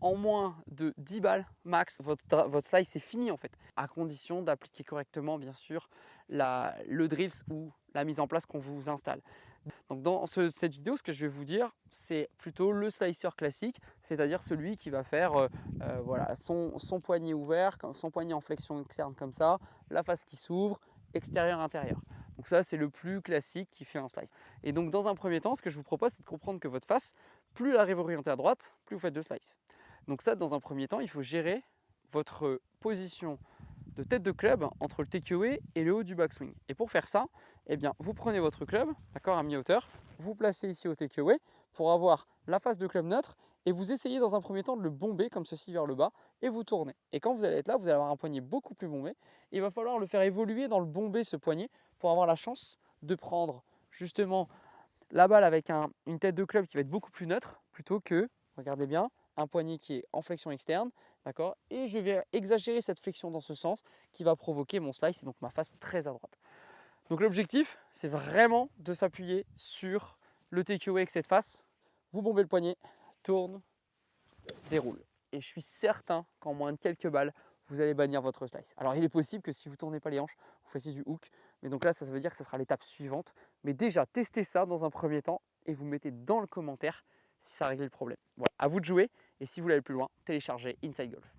en moins de 10 balles max, votre slice c'est fini en fait, à condition d'appliquer correctement bien sûr le drills ou la mise en place qu'on vous installe. Donc dans cette vidéo, ce que je vais vous dire, c'est plutôt le slicer classique, c'est-à-dire celui qui va faire voilà, son poignet ouvert, son poignet en flexion externe comme ça, la face qui s'ouvre, extérieur-intérieur. Donc ça, c'est le plus classique qui fait un slice. Et donc dans un premier temps, ce que je vous propose, c'est de comprendre que votre face, plus elle arrive orientée à droite, plus vous faites de slice. Donc ça, dans un premier temps, il faut gérer votre position de tête de club entre le takeaway et le haut du backswing. Et pour faire ça, eh bien, vous prenez votre club, d'accord, à mi-hauteur, vous placez ici au takeaway pour avoir la face de club neutre et vous essayez dans un premier temps de le bomber comme ceci vers le bas et vous tournez. Et quand vous allez être là, vous allez avoir un poignet beaucoup plus bombé. Et il va falloir le faire évoluer dans le bomber ce poignet pour avoir la chance de prendre justement la balle avec une tête de club qui va être beaucoup plus neutre plutôt que, regardez bien, un poignet qui est en flexion externe, d'accord. Et je vais exagérer cette flexion dans ce sens qui va provoquer mon slice et donc ma face très à droite. Donc l'objectif, c'est vraiment de s'appuyer sur le takeaway avec cette face. Vous bombez le poignet, tourne, déroule. Et je suis certain qu'en moins de quelques balles, vous allez bannir votre slice. Alors il est possible que si vous ne tournez pas les hanches, vous fassiez du hook. Mais donc là, ça veut dire que ce sera l'étape suivante. Mais déjà, testez ça dans un premier temps et vous mettez dans le commentaire si ça a réglé le problème. Voilà, à vous de jouer. Et si vous voulez aller plus loin, téléchargez Inside Golf.